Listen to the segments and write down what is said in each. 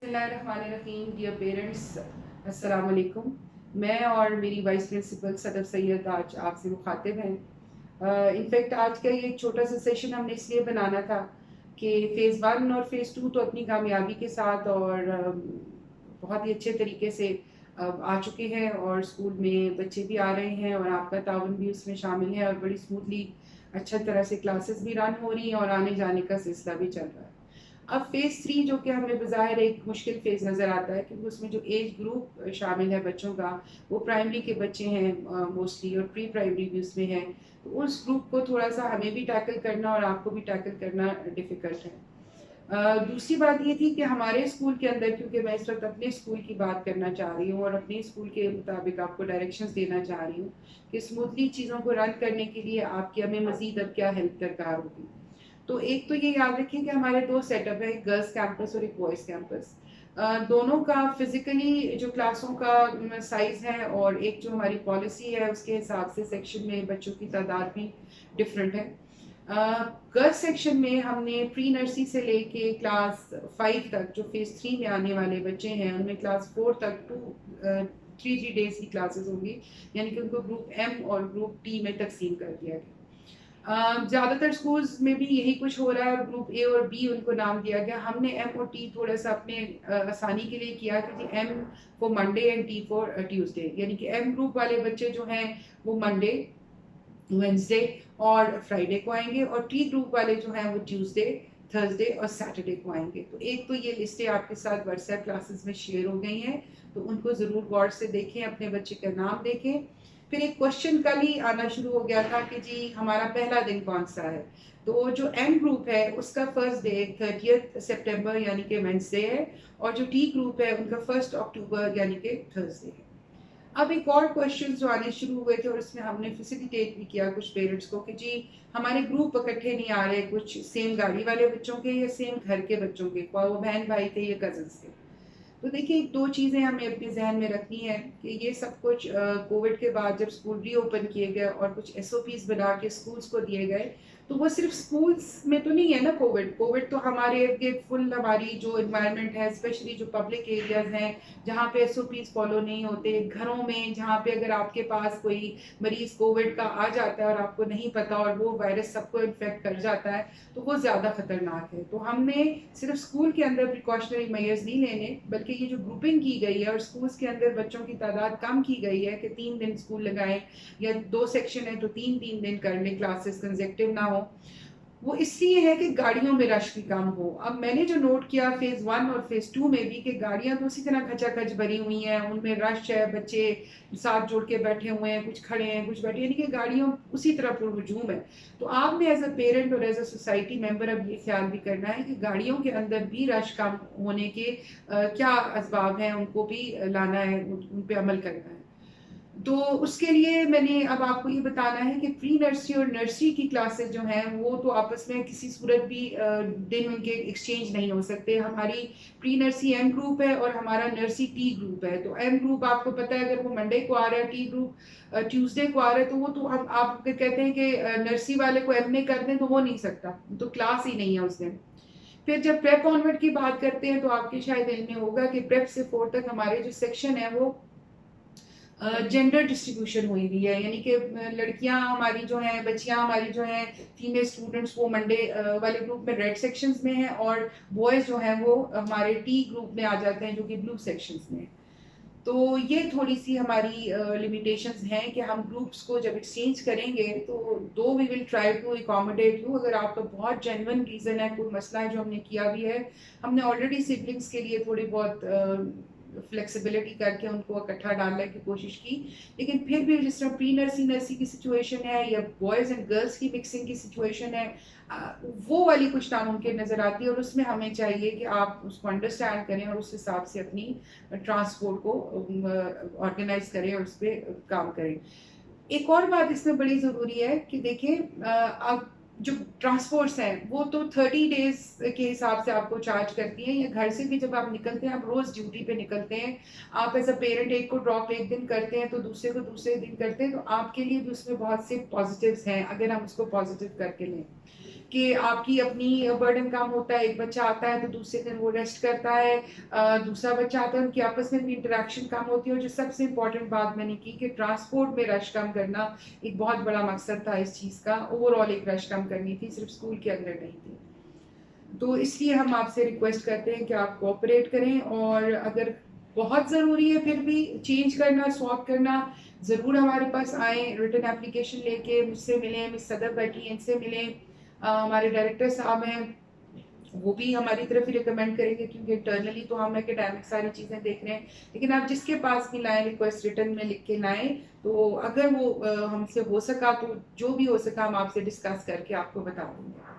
बिस्मिल्लाहिर्रहमानिर्रहीम। Dear parents, अस्सलाम वालेकुम। मैं और मेरी वाइस प्रिंसिपल सदफ सैयद आज आपसे मुखातिब हैं। इनफैक्ट आज का ये एक छोटा सा सेशन हमने इसलिए बनाना था कि फ़ेज़ 1 और फ़ेज़ 2 तो अपनी कामयाबी के साथ और बहुत ही अच्छे तरीके से आ चुके हैं और स्कूल में बच्चे भी आ रहे हैं और आपका ताउन भी उसमें शामिल है और बड़ी स्मूथली अच्छा तरह से क्लासेस भी रन हो रही हैं और आने जाने का सिलसिला भी चल रहा है। अब फ़ेज़ 3 जो कि हमें बज़ाहिर एक मुश्किल फ़ेज़ नज़र आता है क्योंकि उसमें जो एज ग्रुप शामिल है बच्चों का, वो प्राइमरी के बच्चे हैं मोस्टली और प्री प्राइमरी भी उसमें है। तो उस ग्रुप को थोड़ा-सा हमें भी टैकल करना और आपको भी टैकल करना डिफ़िकल्ट है। दूसरी बात ये थी कि हमारे स्कूल के अंदर, क्योंकि मैं इस वक्त अपने स्कूल की बात करना चाह रही हूँ और अपने स्कूल के मुताबिक आपको डायरेक्शंस देना चाह रही हूँ कि स्मूथली चीज़ों को रन करने के लिए आपकी हमें मज़ीद अब क्या हेल्प दरकार होगी। तो एक तो ये याद रखें कि हमारे दो सेटअप है, एक गर्ल्स कैंपस और एक बॉयज़ कैंपस। दोनों का फिजिकली जो क्लासों का साइज़ है और एक जो हमारी पॉलिसी है उसके हिसाब से सेक्शन में बच्चों की तादाद भी डिफरेंट है। गर्ल्स सेक्शन में हमने प्री नर्सरी से लेके क्लास 5 तक जो फेज़ 3 में आने वाले बच्चे हैं उनमें क्लास 4 तक 3 डेज़ की क्लासेस होंगी, यानी कि उनको ग्रुप एम और ग्रुप टी में तकसीम कर दिया गया। ज़्यादातर स्कूल्स में भी यही कुछ हो रहा है, ग्रुप ए और बी उनको नाम दिया गया। हमने एम और टी थोड़ा-सा अपने आसानी के लिए किया कि जी M for Monday and T for Tuesday, यानी कि एम ग्रुप वाले बच्चे जो हैं वो मंडे, वेडनेसडे और फ्राइडे को आएँगे और टी ग्रुप वाले जो हैं वो ट्यूसडे, थर्सडे और सैटरडे को आएँगे। तो एक तो ये लिस्टें आपके साथ व्हाट्सएप क्लासेस में शेयर हो गई हैं, तो उनको ज़रूर गौर से देखें, अपने बच्चे का नाम देखें। फिर एक क्वेश्चन कल ही आना शुरू हो गया था कि जी हमारा पहला दिन कौन-सा है? तो जो एम ग्रुप है उसका फर्स्ट डे 30th सितंबर यानी कि वेडनेसडे है और जो टी ग्रुप है उनका 1 अक्टूबर यानी कि थर्सडे है। अब एक और क्वेश्चन जो आने शुरू हुए थे और इसमें हमने फैसिलिटेट भी किया कुछ पेरेंट्स को कि जी हमारे ग्रुप इकट्ठे नहीं आ रहे, कुछ सेम गाड़ी वाले बच्चों के या सेम घर के बच्चों के, वो बहन भाई थे या कजन्स थे। तो देखिए 2 चीज़ें हमें अपने ज़हन में रखनी है कि ये सब कुछ कोविड के बाद जब स्कूल रीओपन किए गए और कुछ एसओपीज़ बना के स्कूल्स को दिए गए, तो वो सिर्फ स्कूल्स में तो नहीं है ना कोविड। कोविड तो हमारे इर्द-गिर्द फुल हमारी जो एनवायरनमेंट है, स्पेशली जो पब्लिक एरियाज़ हैं, जहाँ पे एसओपीज़ फॉलो नहीं होते, घरों में जहाँ पे अगर आपके पास कोई मरीज़ कोविड का आ जाता है और आपको नहीं पता और वो वायरस सबको इन्फेक्ट कर जाता है, तो वो ज़्यादा खतरनाक है। तो हमने सिर्फ स्कूल के अंदर प्रिकॉशनरी मेजर्स नहीं लेने, बल्कि ये जो ग्रुपिंग की गई है और स्कूल्स के अंदर बच्चों की तादाद कम की गई है कि 3 दिन स्कूल लगाएं या 2 सेक्शन है तो 3-3 दिन कर लें, क्लासेस कंसेक्टिव ना हो, वो इसलिए है कि गाड़ियों में रश भी कम हो। अब मैंने जो नोट किया फ़ेज़ 1 और फ़ेज़ 2 में भी कि गाड़ियाँ तो उसी तरह खचाखच भरी हुई हैं, उनमें रश है, बच्चे साथ जुड़ के बैठे हुए हैं, कुछ खड़े हैं, कुछ बैठे हैं, यानी कि गाड़ियों उसी तरह पुरहुजूम है। तो आपने एज़ अ पेरेंट और एज़ अ सोसाइटी मेंबर अब ये ख़्याल भी करना है कि गाड़ियों के अंदर भी रश कम होने के क्या असबाब हैं, उनको भी लाना है, उन पे अमल करना है। तो उसके लिए मैंने अब आपको ये बताना है कि प्री नर्सरी और नर्सरी की क्लासेस जो हैं वो तो आपस में किसी सूरत भी दिन उनके एक्सचेंज नहीं हो सकते। हमारी प्री नर्सरी एम ग्रुप है और हमारा नर्सरी टी ग्रुप है। तो एम ग्रुप आपको पता है अगर वो मंडे को आ रहा है, टी ग्रुप ट्यूसडे को आ रहा है, तो वो तो हम आप कहते हैं कि नर्सरी वाले को एम में कर दें तो हो नहीं सकता, तो क्लास ही नहीं है उस दिन। फिर जब प्रेप ऑनवर्ड की बात करते हैं तो आपके शायद इल्म में होगा कि प्रेप से 4 तक हमारे जो सेक्शन है वो जेंडर डिस्ट्रीब्यूशन हुई हुई है, यानी कि लड़कियां हमारी जो हैं, बच्चियां हमारी जो हैं, फीमेल स्टूडेंट्स वो मंडे वाले ग्रुप में रेड सेक्शंस में हैं और बॉयज़ जो हैं वो हमारे टी ग्रुप में आ जाते हैं जो कि ब्लू सेक्शंस में। तो ये थोड़ी सी हमारी लिमिटेशंस हैं कि हम ग्रुप्स को जब एक्सचेंज करेंगे तो दो we will try to accommodate you, अगर आपका बहुत जेन्युइन रीज़न है, कोई मसला है जो हमने किया भी है, हमने ऑलरेडी सिबलिंग्स के लिए थोड़ी बहुत फ्लेक्सिबिलिटी करके उनको इकट्ठा डालने की कोशिश की, लेकिन फिर भी जिस तरह प्री नर्सरी नर्सरी की सिचुएशन है या बॉयज़ एंड गर्ल्स की मिक्सिंग की सिचुएशन है, वो वाली कुछ नामुमकिन नज़र आती है और उसमें हमें चाहिए कि आप उसको अंडरस्टैंड करें और उस हिसाब से अपनी ट्रांसपोर्ट को ऑर्गेनाइज करें और उस पर काम करें। एक और बात इसमें बड़ी ज़रूरी है कि देखें अब जो ट्रांसपोर्ट्स हैं वो तो 30 डेज के हिसाब से आपको चार्ज करती हैं, या घर से भी जब आप निकलते हैं, आप रोज़ ड्यूटी पे निकलते हैं, आप एज अ पेरेंट एक को ड्रॉप एक दिन करते हैं तो दूसरे को दूसरे दिन करते हैं, तो आपके लिए भी उसमें बहुत से पॉजिटिव्स हैं अगर हम उसको पॉजिटिव करके लें कि आपकी अपनी बर्डन कम होता है, एक बच्चा आता है तो दूसरे दिन वो रेस्ट करता है, दूसरा बच्चा आता है, उनकी आपस में भी इंटरेक्शन कम होती है। और जो सबसे इम्पोर्टेंट बात मैंने की कि ट्रांसपोर्ट में रश कम करना एक बहुत बड़ा मकसद था इस चीज़ का, ओवरऑल एक रश कम करनी थी, सिर्फ स्कूल के अंदर नहीं थी। तो इसलिए हम आपसे रिक्वेस्ट करते हैं कि आप कोऑपरेट करें, और अगर बहुत ज़रूरी है फिर भी चेंज करना, स्वैप करना, ज़रूर हमारे पास आएँ, रिटन एप्लीकेशन लेके मुझसे मिलें, मिस सदर बैठी हैं, इनसे मिलें, हमारे डायरेक्टर साहब हैं, वो भी हमारी तरफ ही रिकमेंड करेंगे, क्योंकि इंटरनली तो हम एकेडमिक सारी चीज़ें देख रहे हैं। लेकिन आप जिसके पास भी लाएं, रिक्वेस्ट रिटर्न में लिख के लाएं, तो अगर वो हमसे हो सका तो जो भी हो सका हम आपसे डिस्कस करके आपको बता देंगे।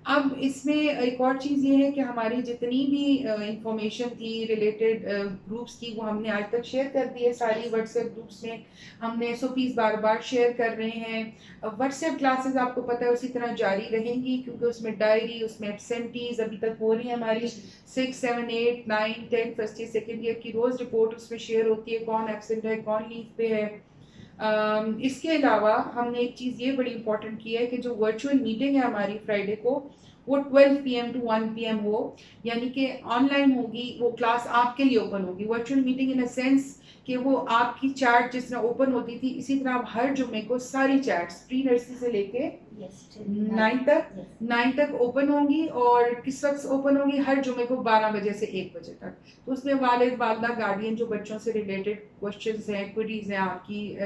अब इसमें एक और चीज़ ये है कि हमारी जितनी भी इंफॉर्मेशन थी रिलेटेड ग्रुप्स की, वो हमने आज तक शेयर कर दी है सारी व्हाट्सएप ग्रुप्स में। हमने SOPs बार बार शेयर कर रहे हैं। व्हाट्सएप क्लासेस आपको पता है उसी तरह जारी रहेंगी, क्योंकि उसमें डायरी, उसमें एब्सेंटीज अभी तक हो रही है हमारी 6, 7, 8, 9, 10 फर्स्ट ईयर सेकेंड ईयर की रोज़ रिपोर्ट उसमें शेयर होती है, कौन एब्सेंट है, कौन लीव पे है। इसके अलावा हमने एक चीज़ ये बड़ी इंपॉर्टेंट की है कि जो वर्चुअल मीटिंग है हमारी फ्राइडे को, वो 12 PM to 1 PM हो, यानी कि ऑनलाइन होगी, वो क्लास आपके लिए ओपन होगी। Virtual meeting in a sense कि वो आपकी चैट जिस तरह ओपन होती थी, इसी तरह आप हर जुम्मे को सारी चैट्स प्री नर्सरी से लेके 9 तक ओपन होंगी। और किस वक्त ओपन होंगी? हर जुम्मे को 12 बजे से 1 बजे तक। तो उसमें वालिद वालदा गार्डियन जो बच्चों से रिलेटेड क्वेश्चंस हैं, क्वेरीज हैं आपकी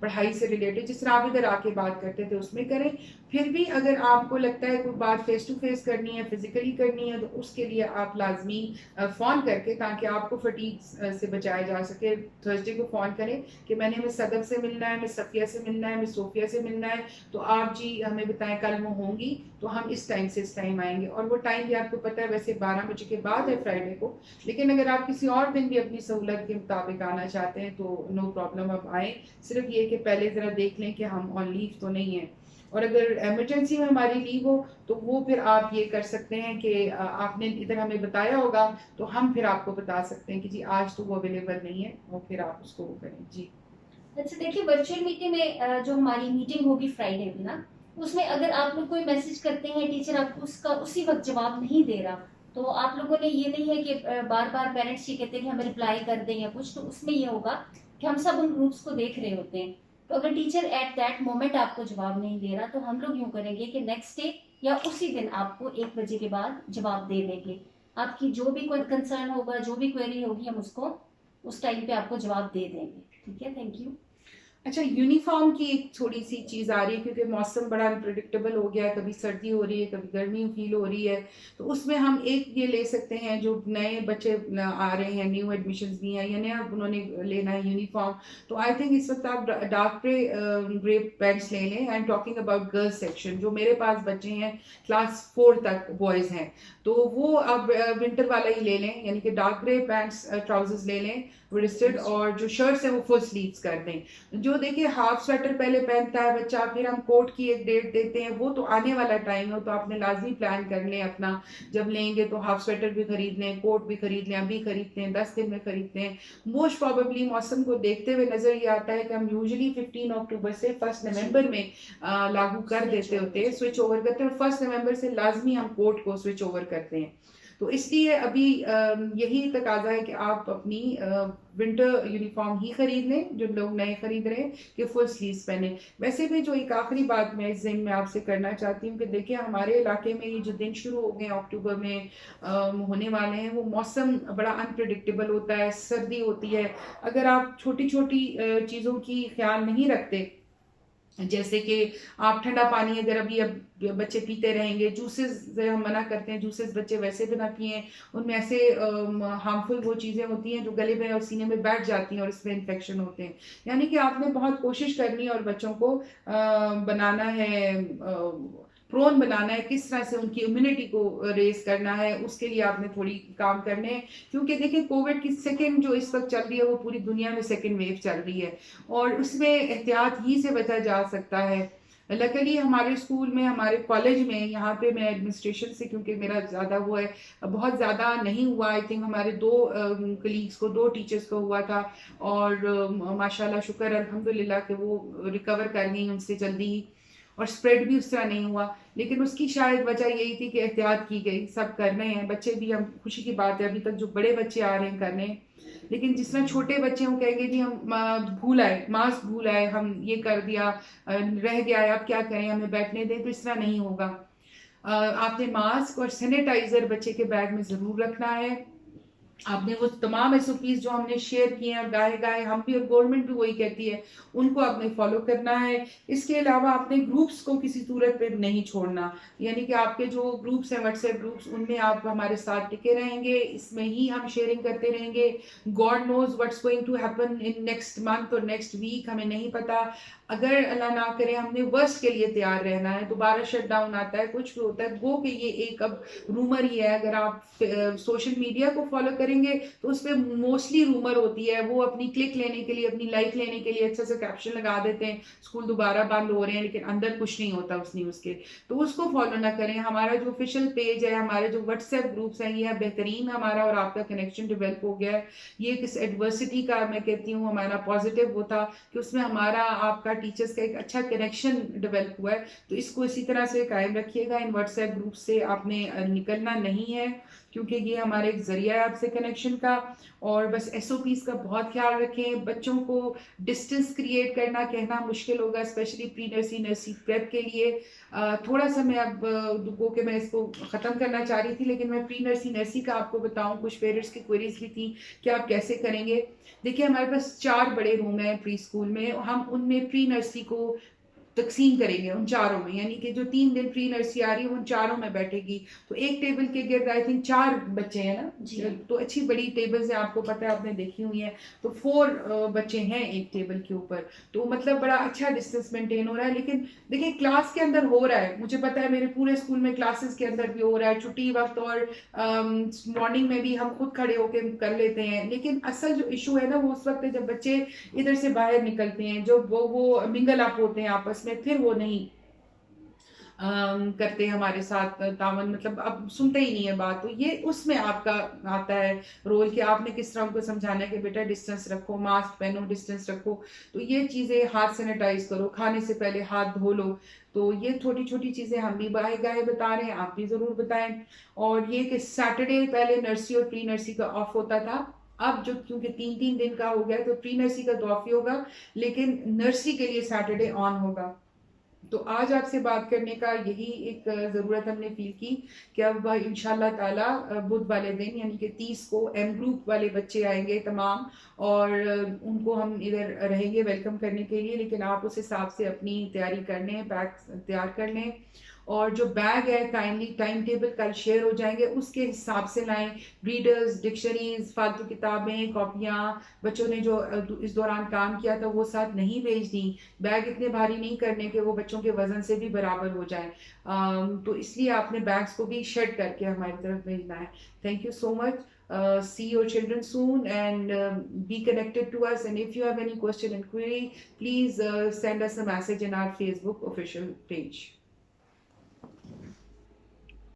पढ़ाई से रिलेटेड, जिस तरह आप इधर आके बात करते थे उसमें करें। फिर भी अगर आपको लगता है कोई बात फेस टू फेस करनी है, फिजिकली करनी है, तो उसके लिए आप लाजमी फ़ोन करके, ताकि आपको फटीग से बचाया जा सके, थर्सडे को फ़ोन करें कि मैंने मिस सदफ से मिलना है, मिस सफिया से मिलना है, मिस सोफिया से मिलना है, तो आप जी हमें बताएं कल वो होंगी, तो हम इस टाइम से इस टाइम आएंगे। और वो टाइम भी आपको पता है वैसे 12 बजे के बाद है फ्राइडे को, लेकिन अगर आप किसी और दिन भी अपनी सहूलत के मुताबिक आना चाहते हैं तो नो प्रॉब्लम, आप आएँ। सिर्फ ये कि पहले ज़रा देख लें कि हम ऑन लीव तो नहीं हैं, और अगर इमरजेंसी में हमारी लीव हो तो वो फिर आप ये कर सकते हैं कि आपने इधर हमें बताया होगा, तो हम फिर आपको बता सकते हैं कि जी आज तो वो अवेलेबल नहीं है, और फिर आप उसको वो करें। जी अच्छा, देखिए वर्चुअल मीटिंग में जो हमारी मीटिंग होगी फ्राइडे में ना, उसमें अगर आप लोग कोई मैसेज करते हैं, टीचर आपको उसका उसी वक्त जवाब नहीं दे रहा, तो आप लोगों ने ये नहीं है कि बार बार पेरेंट्स ये कहते हैं कि हमें रिप्लाई कर दें या कुछ, तो उसमें ये होगा कि हम सब उन ग्रुप्स को देख रहे होते हैं। तो अगर टीचर एट दैट मोमेंट आपको जवाब नहीं दे रहा, तो हम लोग यूँ करेंगे कि नेक्स्ट डे या उसी दिन आपको 1 बजे के बाद जवाब दे देंगे। आपकी जो भी कोई कंसर्न होगा, जो भी क्वेरी होगी, हम उसको उस टाइम पे आपको जवाब दे देंगे। ठीक है, थैंक यू। अच्छा, यूनिफॉर्म की एक थोड़ी सी चीज़ आ रही है, क्योंकि मौसम बड़ा अनप्रडिक्टेबल हो गया है, कभी सर्दी हो रही है, कभी गर्मी फील हो रही है, तो उसमें हम एक ये ले सकते हैं, जो नए बच्चे आ रहे हैं, न्यू एडमिशन्स भी हैं या नया उन्होंने लेना है यूनिफॉर्म, तो आई थिंक इस वक्त आप डार्क ग्रे पैंट्स ले लें। I am talking about girls section. जो मेरे पास बच्चे हैं क्लास 4 तक बॉयज़ हैं, तो वो अब विंटर वाला ही ले लें, यानी कि डार्क ग्रे पैंट्स ट्राउजर्स ले लें रिस्टेड, और जो शर्ट्स हैं वो फुल स्लीव्स कर दें। जो देखिए हाफ स्वेटर पहले पहनता है बच्चा, फिर हम कोट की एक डेट देते हैं, वो तो आने वाला टाइम है, तो आपने लाजमी प्लान कर लें अपना, जब लेंगे तो हाफ स्वेटर भी खरीद लें, कोट भी खरीद लें, अभी खरीदते हैं 10 दिन में खरीदते हैं। मोस्ट प्रॉबेबली मौसम को देखते हुए नजर ये आता है कि हम यूजुअली 15 अक्टूबर से 1 नवंबर में लागू कर देते होते हैं, स्विच ओवर करते हैं, और 1 नवंबर से लाजमी हम कोट को स्विच ओवर करते हैं। तो इसलिए अभी यही तकाजा है कि आप अपनी विंटर यूनिफॉर्म ही खरीद लें, जो लोग नए खरीद रहे हैं, कि फुल स्लीव्स पहने। वैसे भी जो एक आखिरी बात मैं इस दिन में आपसे करना चाहती हूँ कि देखिए हमारे इलाके में ये जो दिन शुरू हो गए अक्टूबर में होने वाले हैं, वो मौसम बड़ा अनप्रडिक्टेबल होता है, सर्दी होती है। अगर आप छोटी छोटी चीज़ों की ख्याल नहीं रखते, जैसे कि आप ठंडा पानी अगर अभी अब बच्चे पीते रहेंगे, जूसेस से हम मना करते हैं, जूसेस बच्चे वैसे भी ना पिए, उनमें ऐसे हार्मफुल वो चीज़ें होती हैं जो गले में और सीने में बैठ जाती हैं और इसमें इन्फेक्शन होते हैं। यानी कि आपने बहुत कोशिश करनी है और बच्चों को बनाना है, प्रोन बनाना है, किस तरह से उनकी इम्यूनिटी को रेज करना है, उसके लिए आपने थोड़ी काम करने हैं। क्योंकि देखिए कोविड की सेकेंड जो इस वक्त चल रही है, वो पूरी दुनिया में सेकेंड वेव चल रही है, और उसमें एहतियात ही से बचा जा सकता है। लकीली हमारे स्कूल में, हमारे कॉलेज में, यहाँ पे मैं एडमिनिस्ट्रेशन से, क्योंकि मेरा ज़्यादा वो है, बहुत ज़्यादा नहीं हुआ, आई थिंक हमारे 2 कलीग्स को, 2 टीचर्स को हुआ था, और माशाल्लाह शुक्र अल्हम्दुलिल्लाह कि वो रिकवर कर गई उनसे जल्दी ही। और स्प्रेड भी उस तरह नहीं हुआ। लेकिन उसकी शायद वजह यही थी कि एहतियात की गई, सब कर रहे हैं बच्चे भी, हम खुशी की बात है अभी तक जो बड़े बच्चे आ रहे हैं करने। लेकिन जिस तरह छोटे बच्चे हम कहेंगे जी हम भूल आए, मास्क भूल आए, हम ये कर दिया, रह गया है, अब क्या करें, हमें बैठने दें, तो इस तरह नहीं होगा। आपने मास्क और सैनिटाइजर बच्चे के बैग में जरूर रखना है। आपने वो तमाम SOPs जो हमने शेयर किए हैं, गाए गाए हम भी और गवर्नमेंट भी वही कहती है, उनको आपने फॉलो करना है। इसके अलावा आपने ग्रुप्स को किसी सूरत पे नहीं छोड़ना, यानी कि आपके जो ग्रुप्स हैं व्हाट्सएप ग्रुप्स, उनमें आप हमारे साथ टिके रहेंगे, इसमें ही हम शेयरिंग करते रहेंगे। God knows what's going to happen in next month और नेक्स्ट वीक, हमें नहीं पता। अगर अल्लाह ना करे हमने वर्स्ट के लिए तैयार रहना है, दोबारा शट डाउन आता है, कुछ भी होता है, गो कि ये एक अब रूमर ही है। अगर आप सोशल मीडिया को फॉलो करेंगे तो उस पर मोस्टली रूमर होती है, वो अपनी क्लिक लेने के लिए, अपनी लाइक लेने के लिए अच्छा सा कैप्शन लगा देते हैं, स्कूल दोबारा बंद हो रहे हैं, लेकिन अंदर कुछ नहीं होता उस न्यूज़ के। तो उसको फॉलो ना करें। हमारा जो ऑफिशियल पेज है, हमारे जो व्हाट्सएप ग्रुप्स हैं, ये बेहतरीन हमारा और आपका कनेक्शन डेवलप हो गया है। ये किस एडवर्सिटी का मैं कहती हूँ हमारा पॉजिटिव वो था कि उसमें हमारा आपका टीचर्स का एक अच्छा कनेक्शन डेवलप हुआ है। तो इसको इसी तरह से कायम रखिएगा। इन व्हाट्सएप ग्रुप से आपने निकलना नहीं है, क्योंकि ये हमारे एक जरिया है आपसे कनेक्शन का। और बस SOPs का बहुत ख्याल रखें। बच्चों को डिस्टेंस क्रिएट करना कहना मुश्किल होगा, specially pre nursery nursery prep के लिए। थोड़ा सा मैं अब दुखो के मैं इसको ख़त्म करना चाह रही थी, लेकिन मैं प्री नर्सरी नर्सरी का आपको बताऊं, कुछ पेरेंट्स की क्वेरीज भी थी कि आप कैसे करेंगे। देखिए हमारे पास 4 बड़े रूम हैं प्री स्कूल में, हम उनमें प्री नर्सरी को तकसीम करेंगे उन चारों में, यानी कि जो 3 दिन प्री नर्सरी आ रही है उन चारों में बैठेगी। तो एक टेबल के गिर्द आई थिंक 4 बच्चे हैं ना, तो अच्छी बड़ी टेबल्स है, आपको पता है, आपने देखी हुई है। तो 4 बच्चे हैं एक टेबल के ऊपर, तो मतलब बड़ा अच्छा डिस्टेंस मेंटेन हो रहा है। लेकिन देखिए क्लास के अंदर हो रहा है, मुझे पता है मेरे पूरे स्कूल में क्लासेस के अंदर भी हो रहा है, छुट्टी वक्त और मॉर्निंग में भी हम खुद खड़े होकर कर लेते हैं। लेकिन असल जो इशू है ना वो उस वक्त है जब बच्चे इधर से बाहर निकलते हैं, जो वो मिंगल अप होते हैं आपस में, फिर वो नहीं करते हमारे साथ तावन, मतलब अब सुनते ही नहीं है बात। तो ये उसमें आपका आता है रोल कि आपने किस तरह उनको समझाना है कि बेटा डिस्टेंस रखो, मास्क पहनो, डिस्टेंस रखो। तो ये चीज़ें, हाथ सैनिटाइज करो, खाने से पहले हाथ धो लो। तो ये छोटी छोटी चीज़ें हम भी बाहे गाहे बता रहे हैं, आप भी ज़रूर बताएं। और ये कि सैटरडे पहले नर्सरी और प्री नर्सरी का ऑफ होता था, अब जो क्योंकि 3-3 दिन का हो गया तो प्री नर्सरी का तो ऑफ ही होगा, लेकिन नर्सरी के लिए सैटरडे ऑन होगा। तो आज आपसे बात करने का यही एक ज़रूरत हमने फील की कि अब इंशाल्लाह ताला बुध वाले दिन यानी कि 30 को M ग्रुप वाले बच्चे आएंगे तमाम, और उनको हम इधर रहेंगे वेलकम करने के लिए। लेकिन आप उस हिसाब से अपनी तैयारी कर लें, बैग तैयार कर लें। और जो बैग है काइंडली टाइम टेबल कल शेयर हो जाएंगे, उसके हिसाब से लाएं। रीडर्स, डिक्शनरीज, फालतू किताबें, कॉपियाँ, बच्चों ने जो इस दौरान काम किया था वो साथ नहीं भेजनी। बैग इतने भारी नहीं करने के वो बच्चों के वजन से भी बराबर हो जाए। तो इसलिए आपने बैग्स को भी शेड करके हमारी तरफ भेजना है। Thank you so much. See your children soon, and be connected to us. And if you have any question and query, please send us a message in our Facebook official page.